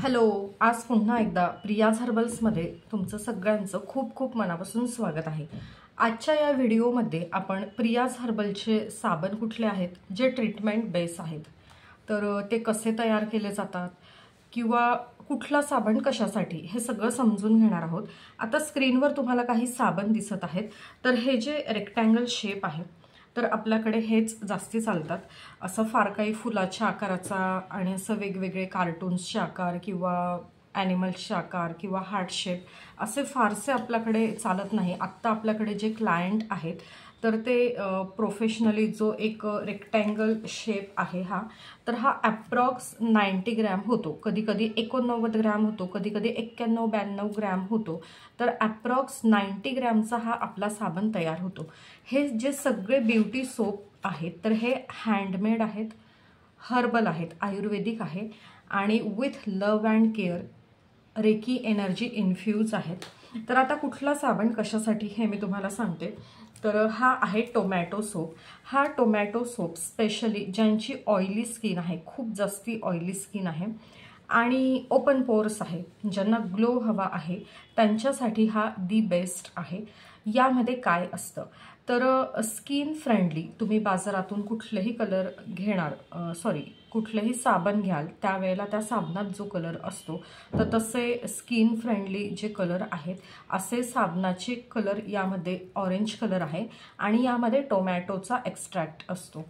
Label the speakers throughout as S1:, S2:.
S1: Hello, आज पुन्हा एकदा प्रियाज हर्बल्समध्ये तुमचं सगळ्यांचं खूप खूप मनापासून स्वागत आहे। आजच्या या व्हिडिओमध्ये आपण प्रियाज हर्बलचे साबण कुठले आहेत जे ट्रीटमेंट बेस आहेत, तर ते कसे तयार केले जातात किंवा कुठला साबण कशासाठी हे सगळं समजून घेणार आहोत। आता स्क्रीनवर तुम्हाला काही साबण दिसत आहेत, तर हे जे रेक्टँगल शेप आहे तर आपल्याकडे हेच जास्ती चालतात। असं फार काही फुलाच्या आकाराचा आणि असं वेगवेगळे कार्टून्सचे आकार किंवा ॲनिमल्सचे आकार किंवा हार्ट शेप असे फारसे आपल्याकडे चालत नाही। आत्ता आपल्याकडे जे क्लायंट आहेत तर ते प्रोफेशनली जो एक रेक्टँगल शेप आहे तर हा ॲप्रॉक्स 90 ग्रॅम होतो, कधी कधी 89 ग्रॅम होतो, कधी कधी 91-92 ग्रॅम होतो। तर ॲप्रॉक्स 90 ग्रॅमचा हा आपला साबण तयार होतो। हे जे सगळे ब्युटी सोप आहेत तर हे हँडमेड आहेत, हर्बल आहेत, आयुर्वेदिक आहे आणि with love and care reiki energy infuse आहेत। तर आता कुठला साबण कशासाठी हे मी तुम्हाला सांगते। तर हा आहे टोमॅटो सोप। हा टोमॅटो सोप स्पेशली ज्यांची ऑइली स्किन आहे, खूप जास्ती ऑइली स्किन आहे आणि ओपन पोर्स आहे, ज्यांना ग्लो हवा आहे त्यांच्यासाठी हा दी बेस्ट आहे। यामध्ये काय असतं तर स्किन फ्रेंडली, तुम्ही बाजारातून कुठलेही कलर घेणार, कुठलेही साबण घ्याल त्यावेळेला त्या साबणात जो कलर असतो तर तसे स्किन फ्रेंडली जे कलर आहेत असे साबणाचे कलर यामध्ये ऑरेंज कलर आहे आणि यामध्ये टोमॅटोचा एक्स्ट्रॅक्ट असतो।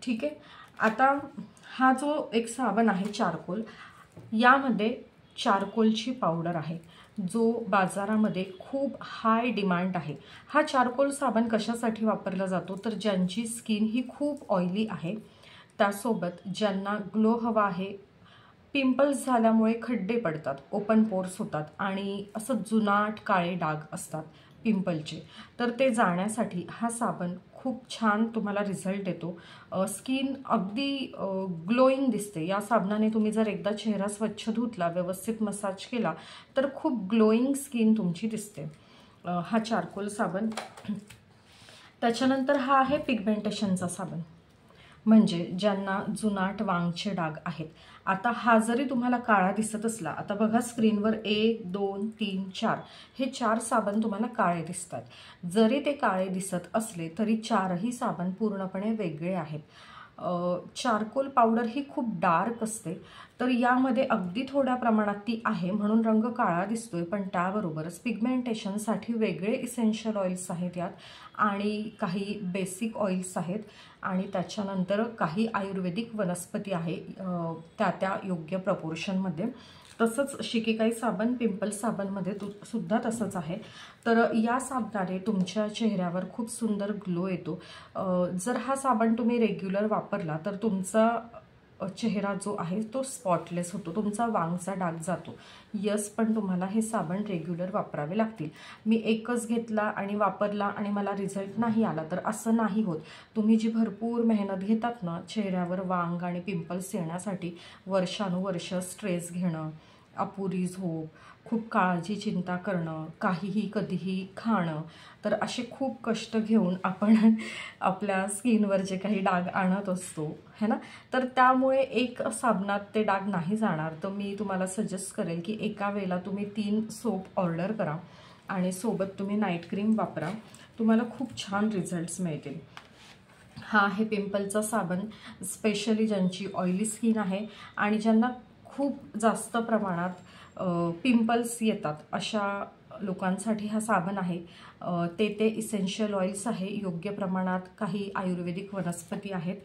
S1: ठीक आहे, आता हा जो एक साबण आहे चारकोल, यामध्ये चारकोलची पावडर आहे जो बाजारामध्ये खूप हाय डिमांड आहे। हा चारकोल साबण कशासाठी वापरला जातो तर ज्यांची स्किन ही खूप ऑइली आहे, त्यासोबत ज्यांना ग्लो हवा आहे, पिंपल्स झाल्यामुळे खड्डे पडतात, ओपन पोर्स होतात आणि असं जुनाट काळे डाग असतात पिंपलचे, तर ते जाण्यासाठी हा साबण खूप छान तुम्हाला रिझल्ट देतो। स्किन अगदी ग्लोईंग दिसते। या साबणाने तुम्ही जर एकदा चेहरा स्वच्छ धुतला, व्यवस्थित मसाज केला तर खूप ग्लोईंग स्किन तुमची दिसते हा चारकोल साबण। त्याच्यानंतर हा आहे पिगमेंटेशनचा साबण, म्हणजे ज्यांना जुनाट वांगचे डाग आहेत। आता हा जरी तुम्हाला काळा दिसत असला, आता बघा स्क्रीनवर 1 2 3 4 हे 4 साबण तुम्हाला काळे दिसतात। जरी ते काळे दिसत असले तरी चारही साबण पूर्णपणे वेगळे आहेत। चारकोल पावडर ही खूप डार्क असते, तर यामध्ये अगदी थोड्या प्रमाणात ती आहे म्हणून रंग काळा दिसतोय, पण त्याबरोबरच पिगमेंटेशनसाठी वेगळे इसेन्शियल ऑइल्स आहेत यात आणि काही बेसिक ऑइल्स आहेत आणि त्याच्यानंतर काही आयुर्वेदिक वनस्पती आहे त्या योग्य प्रपोर्शनमध्ये। तसंच शिकेकाई साबण, पिंपल साबणमध्ये सुद्धा तसंच आहे। तर या साबणाने तुमच्या चेहऱ्यावर खूप सुंदर ग्लो येतो। जर हा साबण तुम्ही रेग्युलर वापरला तर तुमचा चेहरा जो आहे तो स्पॉटलेस होतो, तुमचा वांगचा डाग जातो। यस, पण तुम्हाला हे साबण रेग्युलर वापरावे लागतील। मी एकच घेतला आणि वापरला आणि मला रिझल्ट नाही आला तर असं नाही होत। तुम्ही जी भरपूर मेहनत घेतात ना चेहऱ्यावर वांग आणि पिंपल्स येण्यासाठी, वर्षानुवर्ष स्ट्रेस घेणं, अपुरी झोप, खूप काळजी चिंता करणं, काहीही कधीही खाणं, तर असे खूप कष्ट घेऊन आपण आपल्या स्किनवर जे काही डाग आणत असतो है ना, तर त्यामुळे एक साबणात ते डाग नाही जाणार। तर मी तुम्हाला सजेस्ट करेल की एका वेळेला तुम्ही 3 सोप ऑर्डर करा आणि सोबत तुम्ही नाईट क्रीम वापरा, तुम्हाला खूप छान रिझल्ट्स मिळतील। हा आहे पिंपलचा साबण, स्पेशली ज्यांची ऑइली स्किन आहे आणि ज्यांना खूप जास्त प्रमाणात पिंपल्स येतात अशा लोकांसाठी हा साबण आहे। ते इसेन्शियल ऑइल्स आहे, योग्य प्रमाणात काही आयुर्वेदिक वनस्पती आहेत।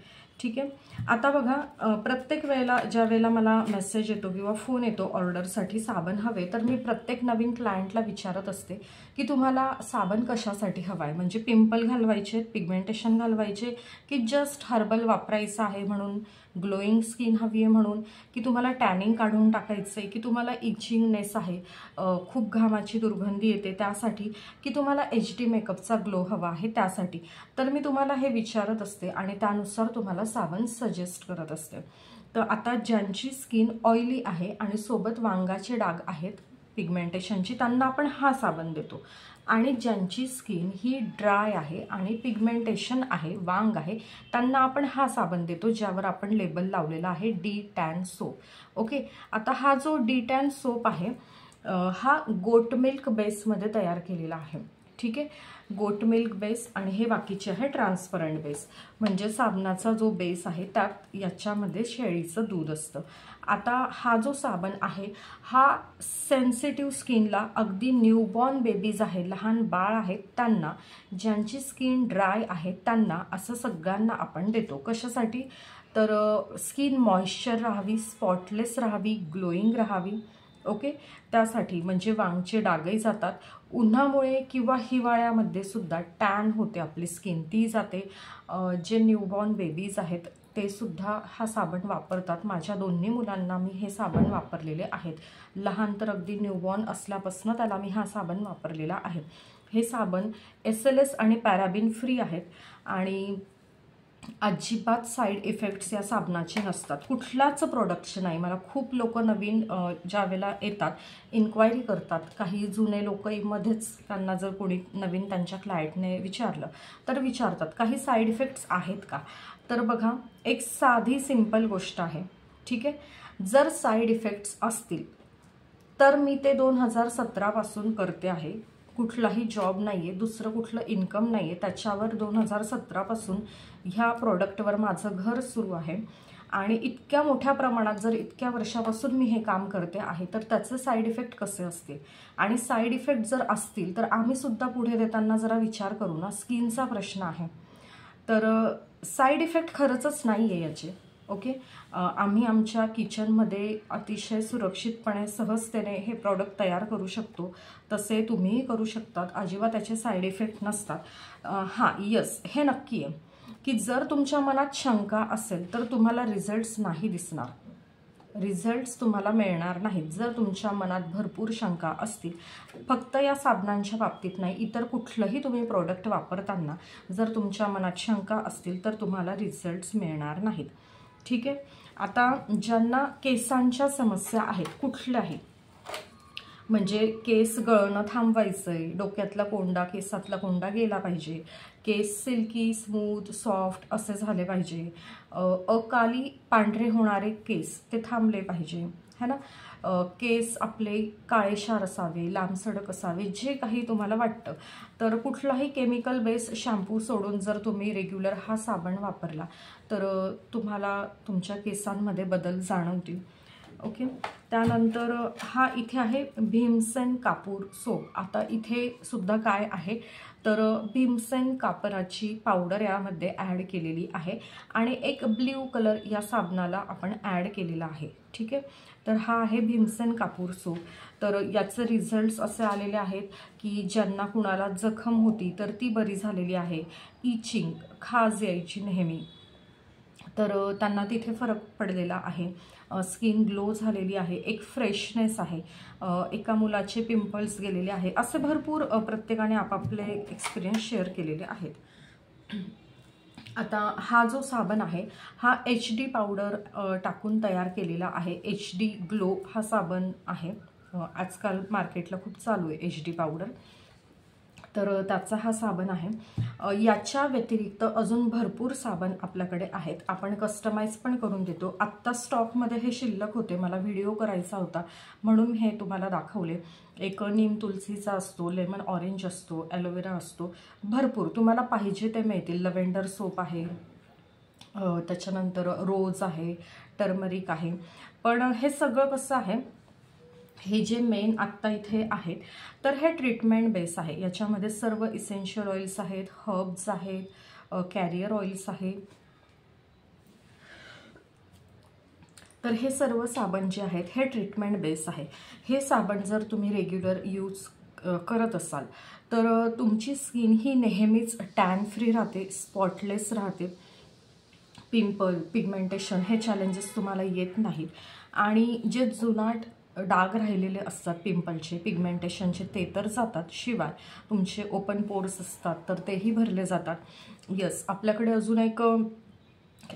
S1: ठीक आहे, आता बघा प्रत्येक वेळेला ज्या वेळेला मला मेसेज येतो किंवा फोन येतो ऑर्डरसाठी साबण हवे, तर मी प्रत्येक नवीन क्लायंटला विचारत असते की तुम्हाला साबण कशासाठी हवा आहे, म्हणजे पिंपल घालवायचे, पिगमेंटेशन घालवायचे, की जस्ट हर्बल वापरायचं आहे म्हणून, ग्लोईंग स्किन हवी आहे म्हणून, की तुम्हाला टॅनिंग काढून टाकायचं आहे, की तुम्हाला इचिंगनेस आहे, खूप घामाची दुर्गंधी येते त्यासाठी, की तुम्हाला HD मेकअपचा ग्लो हवा आहे त्यासाठी। तर मी तुम्हाला हे विचारत असते आणि त्यानुसार तुम्हाला साबण सजेस्ट करत असते। तर आता ज्यांची स्किन ऑइली आहे आणि सोबत वांगाचे डाग आहेत पिगमेंटेशनची, त्यांना आपण हा साबण देतो. आणि ज्यांची स्किन ही ड्राय आहे आणि पिगमेंटेशन आहे, वांग आहे, त्यांना आपण हा साबण देतो ज्यावर आपण लेबल लावलेला आहे डी टॅन सोप. ओके, आता हा जो डी टॅन सोप आहे हा गोट मिल्क बेसमध्ये तयार केलेला आहे. ठीक आहे, गोट मिल्क बेस आणि हे बाकीचे आहे ट्रान्सपरंट बेस. म्हणजे साबणाचा जो बेस आहे त्यात याच्यामध्ये शेळीचं दूध असतं. आता हा जो साबण आहे हा सेन्सिटिव्ह स्किनला, अगदी न्यूबॉर्न बेबीज आहे, लहान बाळ आहेत त्यांना, ज्यांची स्किन ड्राय आहे त्यांना, असं सगळ्यांना आपण देतो. कशासाठी? तर स्किन मॉइश्चर राहावी, स्पॉटलेस राहावी, ग्लोईंग राहावी. ओके, त्यासाठी म्हणजे वांगचे डागही जातात. उन्हामुळे किंवा हिवाळ्यामध्ये सुद्धा टॅन होते आपली स्किन, ती जाते. जे न्यूबॉर्न बेबीज आहेत ते सुद्धा हा साबण वापरतात. माझ्या दोन्ही मुलांना मी हे साबण वापरलेले आहेत. लहान तर अगदी न्यूबॉर्न असल्यापासून त्याला मी हा साबण वापरलेला आहे. हे साबण SLS आणि पॅराबिन फ्री आहेत आणि अजिबात साईड इफेक्ट्स या साबणाचे नसतात. कुठलाच प्रोडक्टचे नाही. मला खूप लोक नवीन ज्या वेळेला येतात इन्क्वायरी करतात, काही जुने लोक मध्येच त्यांना जर कोणी नवीन त्यांच्या क्लायंटने विचारलं तर विचारतात काही साईड इफेक्ट्स आहेत का. तर बघा, एक साधी सिंपल गोष्ट आहे. ठीक आहे, जर साईड इफेक्ट्स असतील तर मी ते 2017 पासून करते आहे. कुठलाही जॉब नाही आहे, दुसरं कुठलं इन्कम नाही आहे, त्याच्यावर 2017 पासून ह्या प्रोडक्टवर माझं घर सुरू आहे. आणि इतक्या मोठ्या प्रमाणात जर इतक्या वर्षापासून मी हे काम करते आहे तर त्याचे साईड इफेक्ट कसे असतील, आणि साईड इफेक्ट जर असतील तर आम्ही सुद्धा पुढे देताना जरा विचार करू ना. स्किनचा प्रश्न आहे तर साईड इफेक्ट खरंच नाही आहे याचे. ओके, आम्ही आमच्या किचनमध्ये अतिशय सुरक्षितपणे सहजतेने हे प्रॉडक्ट तयार करू शकतो. तसे तुम्हीही करू शकतात, अजिबात त्याचे साईड इफेक्ट नसतात. हां, यस, हे नक्की आहे की जर तुमच्या मनात शंका असेल तर तुम्हाला रिझल्ट्स नाही दिसणार, रिझल्ट्स तुम्हाला मिळणार नाहीत जर तुमच्या मनात भरपूर शंका असतील. फक्त या साबणांच्या बाबतीत नाही, इतर कुठलंही तुम्ही प्रोडक्ट वापरताना जर तुमच्या मनात शंका असतील तर तुम्हाला रिझल्ट्स मिळणार नाहीत. ठीक आहे, आता ज्यांना केसांच्या समस्या आहेत कुठल्याही, म्हणजे केस गळणं थांबवायचं आहे, डोक्यातला कोंडा, केसातला कोंडा गेला पाहिजे, केस सिल्की, स्मूथ, सॉफ्ट असे झाले पाहिजे, अकाली पांढरे होणारे केस ते थांबले पाहिजे, है ना, केस आपले काळेशार असावे, लांबसडक असावे, जे काही तुम्हाला वाटतं, तर कुठलाही केमिकल बेस शॅम्पू सोडून जर तुम्ही रेग्युलर हा साबण वापरला तर तुम्हाला तुमच्या केसांमध्ये बदल जाणवतील. ओके, त्यानंतर हा इथे आहे भीमसेन कापूर सोप. आता इथे सुद्धा काय आहे तर भीमसेन कापराची पावडर यामध्ये ॲड केलेली आहे आणि एक ब्ल्यू कलर या साबणाला आपण ॲड केलेला आहे. ठीक आहे, तर हा आहे भीमसेन कापूर सोप. तर याचे रिझल्ट्स असे आलेले आहेत की ज्यांना कुणाला जखम होती तर ती बरी झालेली आहे, इचिंग, खाज यायची नेहमी, तर त्यांना तिथे फरक पडलेला आहे, स्किन ग्लो झालेली आहे, एक फ्रेशनेस आहे, एका मुलाचे पिंपल्स गेलेले आहे. असे भरपूर प्रत्येकाने आपापले एक्सपिरियन्स शेअर केलेले आहेत. आता हा जो साबण आहे हा HD पावडर टाकून तयार केलेला आहे. HD ग्लो हा साबण आहे, आजकाल मार्केटला खूप चालू आहे HD पावडर, तर त्याचा हा साबण आहे. याच्या व्यतिरिक्त अजून भरपूर साबण आपल्याकडे आहेत, आपण कस्टमाइज पण करून देतो. आत्ता स्टॉकमध्ये हे शिल्लक होते, मला व्हिडिओ करायचा होता म्हणून हे तुम्हाला दाखवले. एक नीम तुलसीचा असतो, लेमन ऑरेंज असतो, ॲलोवेरा असतो, भरपूर तुम्हाला पाहिजे ते मिळतील. लव्हेंडर सोप आहे, त्याच्यानंतर रोज आहे, टर्मरिक आहे. पण हे सगळं कसं आहे, हे जे मेन आत्ता इथे आहेत तर हे ट्रीटमेंट बेस आहे. याच्यामध्ये सर्व इसेन्शियल ऑइल्स आहेत, हर्ब्स आहेत, कॅरियर ऑइल्स आहे. तर हे सर्व साबण जे आहेत हे ट्रीटमेंट बेस आहे. हे साबण जर तुम्ही रेग्युलर यूज करत असाल तर तुमची स्किन ही नेहमीच टॅन फ्री राहते, स्पॉटलेस राहते, पिंपल, पिगमेंटेशन हे चॅलेंजेस तुम्हाला येत नाहीत. आणि जे जुनाट डाग राहिलेले असतात पिंपलचे, पिगमेंटेशनचे, ते तर जातात, शिवाय तुमचे ओपन पोर्स असतात तर तेही भरले जातात. यस, आपल्याकडे अजून एक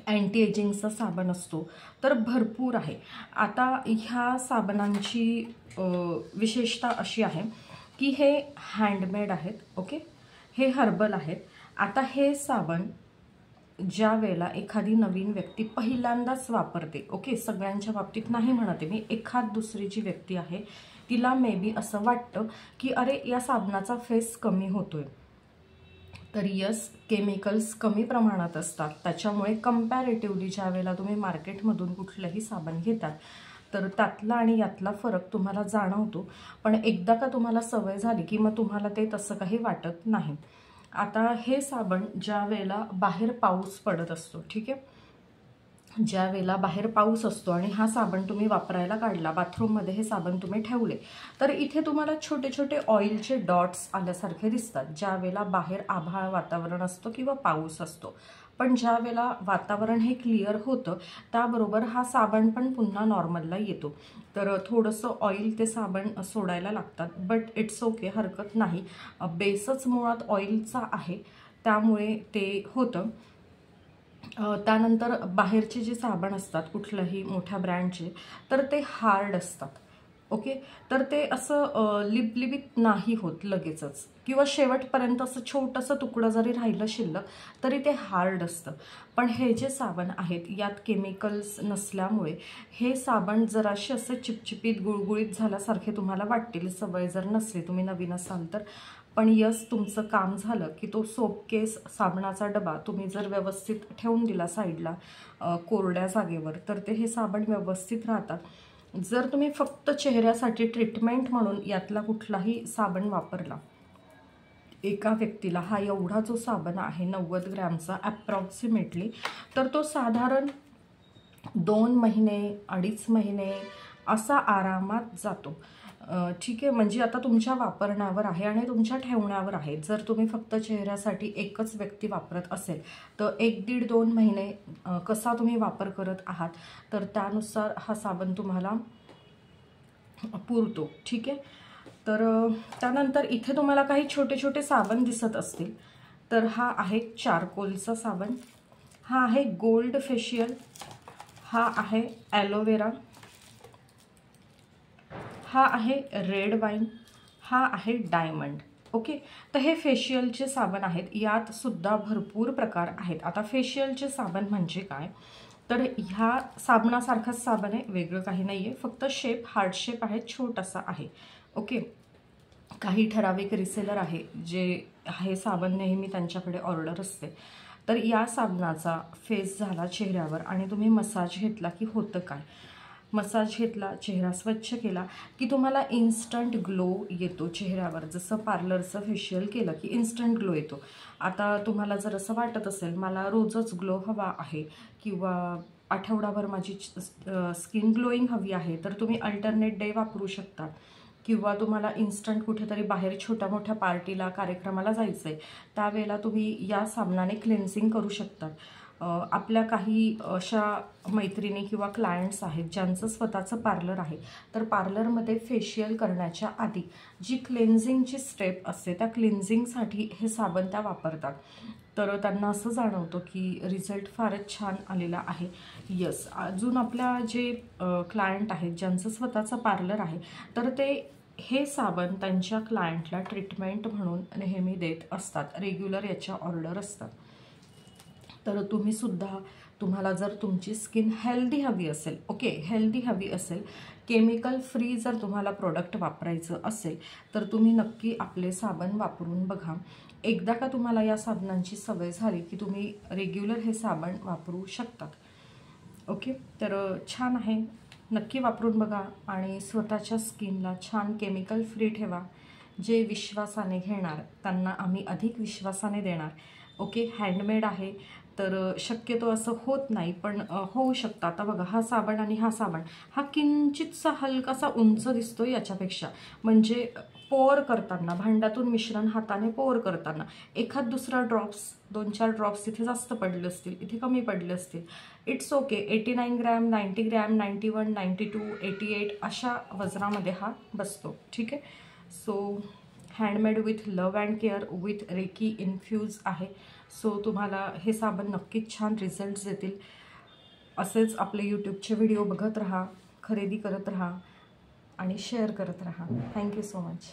S1: अँटी एजिंगचा साबण असतो, तर भरपूर आहे. आता ह्या साबणांची विशेषता अशी आहे की हे हँडमेड आहेत. ओके, हे हर्बल आहेत. आता हे साबण ज्या वेळेला एखादी नवीन व्यक्ती पहिल्यांदाच वापरते, ओके, सगळ्यांच्या बाबतीत नाही म्हणते मी, एखाद दुसरी जी व्यक्ती आहे तिला मे बी असं वाटतं की अरे या साबणाचा फेस कमी होतोय. तर यस, केमिकल्स कमी प्रमाणात असतात, त्याच्यामुळे कंपॅरेटिव्हली ज्या वेळेला तुम्ही मार्केटमधून कुठलंही साबण घेतात तर त्यातला आणि यातला फरक तुम्हाला जाणवतो. पण एकदा का तुम्हाला सवय झाली की मग तुम्हाला ते तसं काही वाटत नाही. आता हे साबण ज्या वेळेला बाहेर पाऊस पडत असतो, ठीक आहे, ज्या वेळेला बाहेर पाऊस असतो आणि हा साबण तुम्ही वापरायला काढला, बाथरूममध्ये हे साबण तुम्ही ठेवले, तर इथे तुम्हाला छोटे छोटे ऑइलचे डॉट्स आल्यासारखे दिसतात ज्या वेळेला बाहेर आभाळ वातावरण असतं किंवा पाऊस असतो. पण ज्या वेळेला वातावरण हे क्लिअर होतं त्याबरोबर हा साबण पण पुन्हा नॉर्मलला येतो. तर थोडंसं ऑइल ते साबण सोडायला लागतात, बट इट्स ओके, हरकत नाही. बेसच मुळात ऑइलचा आहे त्यामुळे ते होतं. त्यानंतर बाहेरचे जे साबण असतात कुठल्याही मोठ्या ब्रँडचे, तर ते हार्ड असतात. ओके, तर ते असं लिपलिपित नाही होत लगेचच, किंवा शेवटपर्यंत असं छोटंसं तुकडं जरी राहिलं शिल्लक तरी ते हार्ड असतं. पण हे जे साबण आहेत यात केमिकल्स नसल्यामुळे हे साबण जराशे असे चिपचिपीत गुळगुळीत झाल्यासारखे तुम्हाला वाटतील, सवय जर नसली, तुम्ही नवीन असाल तर. पण यस, तुमचं काम झालं की तो सोप केस साबणाचा डबा तुम्ही जर व्यवस्थित ठेवून दिला साईडला कोरड्या जागेवर, तर ते हे साबण व्यवस्थित राहतात. जर तुम्ही फक्त चेहऱ्यासाठी ट्रीटमेंट म्हणून यातला कुठलाही साबण वापरला, एका व्यक्तीला हा एवढा जो साबण आहे 90 ग्रॅमचा ॲप्रॉक्सिमेटली, तर तो साधारण 2 महिने 2.5 महिने असा आरामात जातो. ठीक आहे, म्हणजे आता तुमच्या वापरण्यावर आहे आणि तुमच्या ठेवण्यावर आहे. जर तुम्ही फक्त चेहऱ्यासाठी एकच व्यक्ती वापरत असेल तर 1-1.5-2 महिने कसा तुम्ही वापर करत आहात तर त्यानुसार हा साबण तुम्हाला पुरतो. ठीक आहे, तर त्यानंतर इथे तुम्हाला काही छोटे छोटे साबण दिसत असतील, तर हा आहे चारकोलचा साबण, हा आहे गोल्ड फेशियल, हा आहे ॲलोवेरा, हा आहे रेड वाईन, हा आहे डायमंड. ओके, तर हे फेशियलचे साबण आहेत. यात सुद्धा भरपूर प्रकार आहेत. आता फेशियलचे साबण म्हणजे काय, तर ह्या साबणासारखाच साबण आहे, वेगळं काही नाही आहे, फक्त शेप हार्ट शेप आहे, छोटासा आहे. ओके, काही ठराविक रिसेलर आहे जे हे साबण नेहमी त्यांच्याकडे ऑर्डर असते. तर या साबणाचा फेस झाला चेहऱ्यावर आणि तुम्ही मसाज घेतला की होतं काय, मसाज घेतला, चेहरा स्वच्छ केला की तुम्हाला इन्स्टंट ग्लो येतो चेहऱ्यावर. जसं पार्लरचं फेशियल केलं की इन्स्टंट ग्लो येतो. आता तुम्हाला जर असं वाटत असेल मला रोजच ग्लो हवा आहे किंवा आठवडाभर माझी स्किन ग्लोईंग हवी आहे, तर तुम्ही अल्टरनेट डे वापरू शकता. किंवा तुम्हाला इन्स्टंट कुठेतरी बाहेर छोट्या मोठ्या पार्टीला कार्यक्रमाला जायचं आहे त्यावेळेला तुम्ही या साबणाने क्लेन्झिंग करू शकतात. आपल्या काही अशा मैत्रिणी किंवा क्लायंट्स आहेत ज्यांचं स्वतःचं पार्लर आहे, तर पार्लरमध्ये फेशियल करण्याच्या आधी जी क्लेन्झिंगची स्टेप असते त्या क्लेन्झिंगसाठी हे साबण त्या वापरतात. तर त्यांना असं जाणवतं की रिझल्ट फारच छान आलेला आहे. यस, अजून आपल्या जे क्लायंट आहेत ज्यांचं स्वतःचं पार्लर आहे, तर ते हे साबण त्यांच्या क्लायंटला ट्रीटमेंट म्हणून नेहमी देत असतात, रेग्युलर याच्या ऑर्डर असतात. तर तुम्हीसुद्धा, तुम्हाला जर तुमची स्किन हेल्दी हवी असेल, ओके, हेल्दी हवी असेल, केमिकल फ्री जर तुम्हाला प्रोडक्ट वापरायचं असेल, तर तुम्ही नक्की आपले साबण वापरून बघा. एकदा का तुम्हाला या साबणांची सवय झाली की तुम्ही रेग्युलर हे साबण वापरू शकतात. ओके, तर छान आहे, नक्की वापरून बघा आणि स्वतःच्या स्किनला छान केमिकल फ्री ठेवा. जे विश्वासाने घेणार त्यांना आम्ही अधिक विश्वासाने देणार. ओके, हँडमेड आहे तर शक्यतो असं होत नाही, पण होऊ शकतं. आता बघा, हा साबण आणि हा साबण हा किंचितसा हलकासा उंच दिसतो याच्यापेक्षा, म्हणजे पोअर करताना, भांड्यातून मिश्रण हाताने पोअर करताना एखाद दुसरा ड्रॉप्स, 2-4 ड्रॉप्स इथे जास्त पडले असतील, इथे कमी पडले असतील, इट्स ओके. 89 ग्रॅम, 90 ग्रॅम, 91, 92, 88 अशा वजनामध्ये हा बसतो. ठीक आहे, so handmade with love and care with reiki infuse आहे. सो तुम्हाला हे साबण नक्कीच छान रिझल्ट्स देतील. असेच आपले यूट्यूबचे व्हिडिओ बघत राहा, खरेदी करत राहा आणि शेअर करत राहा. Thank you so much.